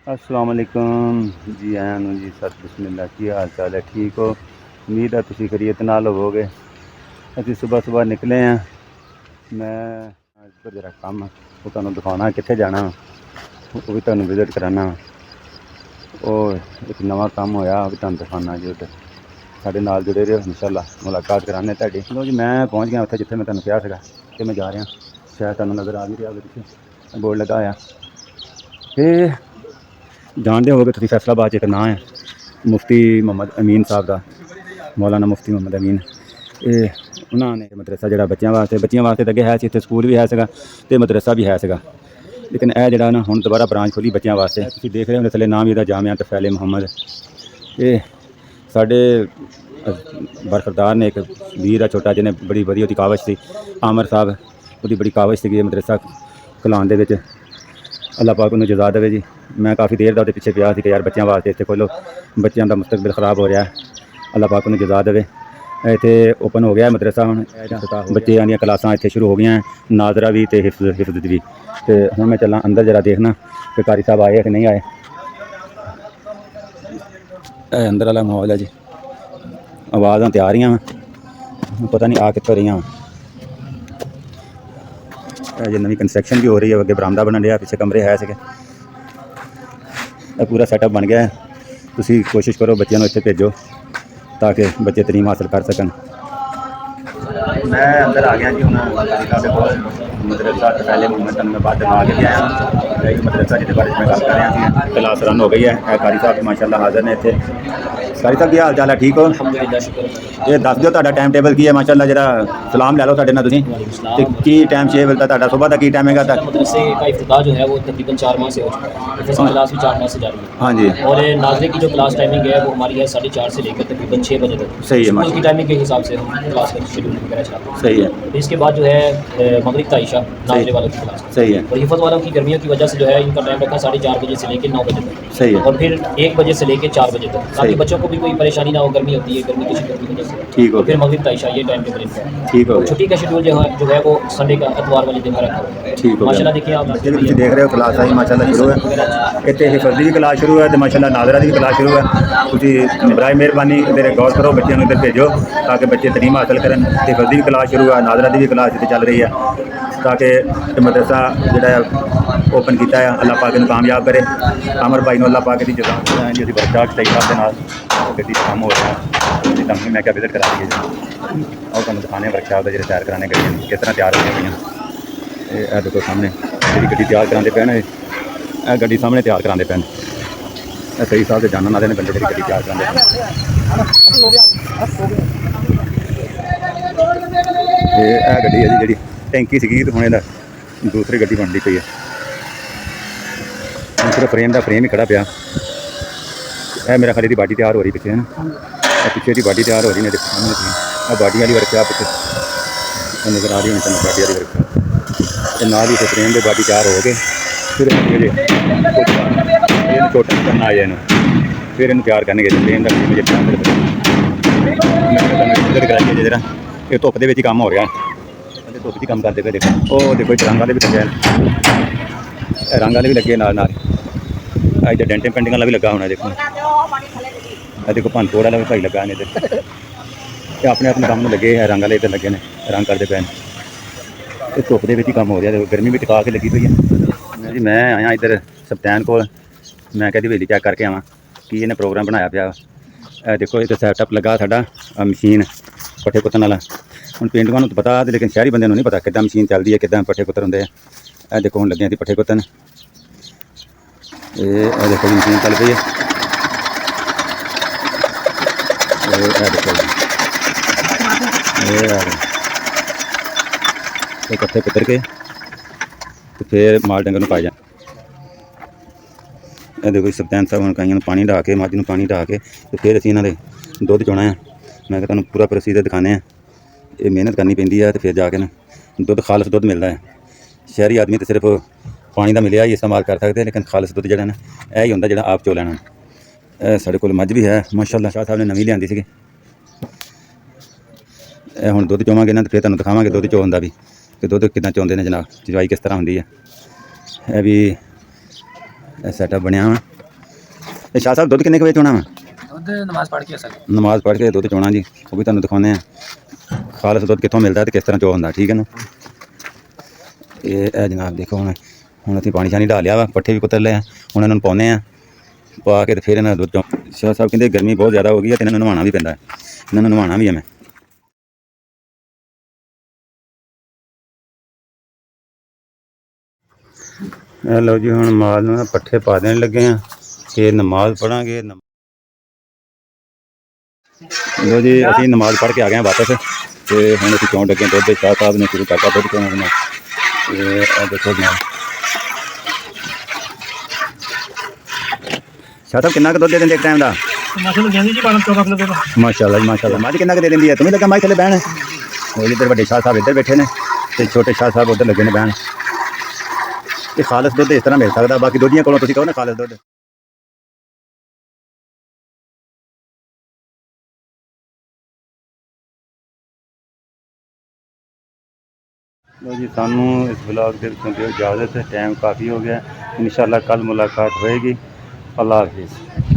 अस्सलाम वालेकुम जी आया ਨੂੰ ਜੀ ਸਤ ਬਿਸਮਿਲ੍ਲਾ ਕੀ ਹਾਲ ਚਾਲ ਹੈ ਠੀਕ ਹੋ ਉਮੀਦ ਹੈ ਤੁਸੀਂ ਖੈਰੀਅਤ ਨਾਲ ਹੋਵੋਗੇ। ਅਸੀਂ ਸਵੇਰ ਨਿਕਲੇ ਹਾਂ। ਮੈਂ ਅੱਜ ਜਰਾ ਕੰਮ ਉਹ ਤੁਹਾਨੂੰ ਦਿਖਾਉਣਾ ਕਿੱਥੇ ਜਾਣਾ ਉਹ ਵੀ ਤੁਹਾਨੂੰ ਵਿਜ਼ਿਟ ਕਰਾਉਣਾ। ਉਹ ਇੱਕ ਨਵਾਂ ਕੰਮ ਹੋਇਆ ਉਹ ਵੀ ਤੁਹਾਨੂੰ ਦਿਖਾਉਣਾ ਜੀ। ਉੱਧਰ ਸਾਡੇ ਨਾਲ ਜੁੜੇ ਰਹੋ ਇਨਸ਼ਾਅੱਲਾ ਮੁਲਾਕਾਤ ਕਰਾਉਂਦੇ ਤੁਹਾਡੀ। ਚਲੋ ਜੀ ਮੈਂ ਪਹੁੰਚ ਗਿਆ ਉੱਥੇ ਜਿੱਥੇ ਮੈਂ ਤੁਹਾਨੂੰ ਕਿਹਾ ਸੀਗਾ ਕਿ ਮੈਂ ਜਾ ਰਿਹਾ। ਸ਼ਾਇਦ ਤੁਹਾਨੂੰ ਨਜ਼ਰ ਆ ਵੀ ਰਿਹਾ ਉਹਦੇ ਪਿੱਛੇ ਬੋਰਡ ਲੱਗਾ ਹੋਇਆ। ਇਹ जानते होगे तुसीं फैसलाबाद एक नाँ है मुफ्ती मोहम्मद अमीन साहब का मौलाना मुफ्ती मोहम्मद अमीन। ये उन्होंने मदरसा जो बच्चों वास्ते अगे है इतने स्कूल भी है तो मदरसा भी है लेकिन यह जरा ना हुण दोबारा ब्रांच खोली बच्चों वास्ते। तुसीं देख रहे हो थले नाम भी जामिया तफैल मुहम्मद। ये साढ़े बरखरदार ने एक वीर है छोटा जिन्हें बड़ी वधिया उसकी कावश थी आमर साहब उसकी बड़ी कावश थी मदरसा खिलाने के। अल्लाह पाक उन्हें जज़ा देवे जी। मैं काफ़ी देर का पिछे पिया कि यार बच्चों वास्ते इतने खोलो बच्चों का मुस्तकबिल ख़राब हो रहा है। अल्लाह पाक उन्हें जज़ा देवे। इतने ओपन हो गया मदरसा हुण बच्चे दी क्लासां इतने शुरू हो गई हैं नाजरा भी तो हिफ्ज़ भी। तो हुण मैं चला अंदर जरा देखना कि कारी साहब आए कि नहीं आए। अंदर वाला माहौल है जी। आवाज़ां ते आ रही पता नहीं आ कित्थों रही। जो नवी कंस्ट्रक्शन भी हो रही है अगे बरामदा बनन रहा पिछले कमरे है सके पूरा सैटअप बन गया है। तुसी कोशिश करो बच्चों को इत्थे भेजो ताकि बच्चे तलीम हासिल कर सकन। मैं अंदर आ गया जी हुण मदरसा पहले मैं बाद आ के आया मदरसा जिसके बारे में मैं गल कर रहा थी। क्लास रन हो गई है कारी साहब माशाअल्लाह हाज़िर ने इत्थे। कारी साहब की हाल चाल है ठीक हो? ये दस दो टाइम टेबल की है माशाअल्लाह जरा सलाम लै लो साडे नाल तुसीं ते की टाइम 6 बजे तक सुबह का की टाइम है मदरसे का इफ्तिताह जो है वो तकरीबन 4 माह से हो चुका है। फिर क्लास भी 4 माह से जारी है। हाँ जी। और नाज़रे की जो क्लास टाइमिंग है वो हमारी है 4:30 से लेकर तकरीबन 6 बजे तक। सही है उसकी टाइमिंग के हिसाब से हम क्लास का शेड्यूल वगैरह चलाते हैं। सही है। तो इसके बाद जो है मगरिब का इशा नाज़रे वालों की क्लास सही है। और हिफ़्ज़ वालों की गर्मियों की वजह से जो है इनका टाइम रखा 4:30 बजे से लेकर 9 बजे तक। सही है। और फिर 1 बजे से लेकर 4 बजे तक ताकि बच्चों को भी कोई परेशानी ना हो। गर्मी होती है गर्मी की शिद्दत की वजह से ठीक हो। फिर मगरिब का इशा ये टाइम टेबल इनका है। ठीक हो। छुट्टी का शेड्यूल जो है वो संडे का इतवार वाले दिन का रखा हुआ है। ठीक हो। माशाल्लाह देखिए आप तुम देख रहे हो क्लास आई माशाल्लाह शुरू है इतने हिफज की भी क्लास शुरू है तो माशाल्लाह नाजरा की भी क्लास शुरू है। तुम बराए मेहरबानी इधर गौर करो बच्चों इधर भेजो ताकि बच्चे तलीम हासिल करें। हिफज की भी क्लास शुरू है नाजरा की भी क्लास इतनी चल रही है ताकि मदरसा जोड़ा ओपन किया है अल्लाह पाक इन्हूं कामयाब करे। अमर भाई को अल्लाह पाक की जज़ा जी। अभी वर्कशॉप सही साहब के नाल गड्डी काम हो रहा है तंग मैं क्या विजिट करा दी है और तुम दिखाने वर्कशॉप का जो तैयार कराने गड्डियां किस तरह तैयार हो गई। ये देखो सामने जी गड्डी तैयार कराते पे ने गड्डी सामने तैयार कराते पे सही साहब से जानने वाले ने बंदे जी गड्डी तैयार कराते गड्डी है जी जी टैंकी सी तो हूँ दूसरी गड्डी बनती पई है। सिर्फ फ्रेम ही खड़ा पाया है मेरा खाली बाडी तैयार हो रही पिछले है ना पिछे की बाडी तैयार हो रही मेरे सामने बाडी वाली वर्कशॉप पिछले नज़र आ रही होनी तुम बाडी वाली वर्कशॉप नाल ही फ्रेम के बाडी तैयार हो गए फिर छोटा करना आया इन फिर इन तैयार करने फ्रेम का कराइए जरा ये धुप के काम हो रहा है धुप ही काम करते पे देखो वो देखो रंग वाले भी लगे रंग वाले भी लगे नाल अज तो डेंटिंग पेंटिंग वाला भी लगा होना देखो देखो भन तोड़ वाला भी भाई लगा इधर अपने अपने काम में लगे है रंग वाले इधर लगे ने रंग करते पे धुप के काम हो रहा है गर्मी भी टिका के लगी हुई है जी। मैं आया इधर सप्तैन को मैं कहती हवेली चैक करके आवा कि इन्हें प्रोग्राम बनाया पाया। देखो इधर सैटअप लगा साडा मशीन पट्ठे कुत्तन वाला हम पेंडुआं नूं तो पता लेकिन शहरी बंदे नूं नहीं पता किद्दां मशीन चलती है किद्दां पट्ठे कुत्तर होंदे आ। देखो हुण लगे पट्ठे कुत्तन ये देखो मशीन चल पई है देखो पट्ठे कुतर के तो फिर माल डंगर नूं पाए जाए। देखो सप्तैन साहब गाइयों पानी ढा के मझ पानी ढा के तो फिर असीं इन्हां दे दुध चोना है। मैं तुहानूं पूरा प्रोसीजर दिखाने हैं। ये मेहनत करनी पैंदी है तो फिर जाके ना दुध खालस दुध मिलता है। शहरी आदमी तो सिर्फ पानी का मिलिया ही इस्तेमाल कर सकते हैं लेकिन खालस दुध जो ना यही होंदा जिहड़ा आप चो लेना। साढ़े कोल मझ भी है माशाअल्लाह शाह साहब ने नवीं लिआंदी सी। हुण दुध चोवांगे ना तो फिर तुहानूं दिखावांगे दुध चोण दा भी कि दुध किदां चोंदे ने जनाब चवाई किस तरह होंदी है। यह भी सैटअप बनया वा। ਇਹ ਸ਼ਾਹ ਸਾਹਿਬ ਦੁੱਧ ਕਿੰਨੇ ਕੁ ਵਜੇ ਚੋਣਾ ਵਾ? ਦੁੱਧ ਨਮਾਜ਼ ਪੜ੍ਹ ਕੇ ਸਰ ਨਮਾਜ਼ ਪੜ੍ਹ ਕੇ ਦੁੱਧ ਚੋਣਾ ਜੀ, ਉਹ ਵੀ ਤੁਹਾਨੂੰ ਦਿਖਾਉਂਦੇ ਆ ਖਾਲਸ ਦੁੱਧ ਕਿੱਥੋਂ ਮਿਲਦਾ ਤੇ ਕਿਸ ਤਰ੍ਹਾਂ ਚੋ ਹੁੰਦਾ, ਠੀਕ ਹੈ ਨਾ। ਇਹ ਜਨਾਬ ਦੇਖੋ ਹੁਣ ਅਸੀਂ ਪਾਣੀ ਛਾਣੀ ਢਾ ਲਿਆ ਵਾ, ਪੱਠੇ ਵੀ ਕੁਤਰ ਲਏ ਆ, ਹੁਣ ਇਹਨਾਂ ਨੂੰ ਪਾਉਂਦੇ ਆ, ਪਾ ਕੇ ਤੇ ਫਿਰ ਇਹਨਾਂ ਦਾ ਦੁੱਧ ਚੋਂ। ਸ਼ਾਹ ਸਾਹਿਬ ਕਹਿੰਦੇ ਗਰਮੀ ਬਹੁਤ ਜ਼ਿਆਦਾ ਹੋ ਗਈ ਹੈ ਤੇ ਇਹਨਾਂ ਨੂੰ ਨਵਾਉਣਾ ਵੀ ਪੈਂਦਾ, ਇਹਨਾਂ ਨੂੰ ਨਵਾਉਣਾ ਵੀ ਹੈ। ਮੈਂ ਲਓ ਜੀ ਹੁਣ ਮਾਲ ਨੂੰ ਨਾ ਪੱਠੇ ਪਾ ਦੇਣ ਲੱਗੇ ਆ ਤੇ ਨਮਾਜ਼ ਪੜਾਂਗੇ। ਲਓ ਜੀ ਅਸੀਂ ਨਮਾਜ਼ ਪੜ੍ਹ ਕੇ ਆ ਗਏ ਹਾਂ ਵਾਪਸ ਤੇ ਹੁਣ ਅਸੀਂ ਚੋਣ ਲੱਗੇ ਦੁੱਧ। ਸ਼ਾਹ ਸਾਹਿਬ ਨੇ ਸ਼ੁਰੂ ਕਰਤਾ ਦੁੱਧ ਚੋਣ ਨਾਲ। ਤੇ ਇਹ ਦੇਖੋ ਜਨਾਬ ਸ਼ਾਹ ਸਾਹਿਬ ਕਿੰਨਾ ਕੁ ਦੁੱਧ ਦੇ ਦਿੰਦੇ ਇੱਕ ਟਾਈਮ ਦਾ? ਮਾਸ਼ਾ ਅੱਲਾਹ ਕਹਿੰਦੀ ਜੀ 12-14 ਕਿਲੋ ਦੁੱਧ। ਮਾਸ਼ਾਅੱਲਾ ਜੀ ਮਾਸ਼ਾਅੱਲਾ। ਮੱਝ ਕਿੰਨਾ ਕੁ ਦੇ ਦਿੰਦੀ ਹੈ? ਤੂੰ ਵੀ ਲੱਗਾ ਮੱਝ ਥੱਲੇ ਬਹਿਣ? ਉਹ ਇੱਧਰ ਵੱਡੇ ਸ਼ਾਹ ਸਾਹਿਬ ਇੱਧਰ ਬੈਠੇ ਨੇ ਤੇ ਛੋਟੇ ਸ਼ਾਹ ਸਾਹਿਬ ਉੱਧਰ ਲੱਗੇ ਨੇ ਬਹਿਣ। ਇਹ ਖਾਲਸ ਦੁੱਧ ਇਸ ਤਰ੍ਹਾਂ ਮਿਲ ਸਕਦਾ, ਬਾਕੀ ਦੋਜੀਆਂ ਕੋਲੋਂ ਤੁਸੀਂ ਕਹੋ ਨਾ ਖਾਲਸ ਦੁੱਧ। ਲਓ ਜੀ ਸਾਨੂੰ ਇਸ ਵਲੌਗ ਦੇ ਵਿੱਚੋਂ ਦਿਓ ਇਜਾਜ਼ਤ, ਟਾਈਮ ਕਾਫੀ ਹੋ ਗਿਆ। ਇਨਸ਼ਾਅੱਲਾ ਕੱਲ੍ਹ ਮੁਲਾਕਾਤ ਹੋਏਗੀ। ਅੱਲਾਹ ਹਾਫਿਜ਼।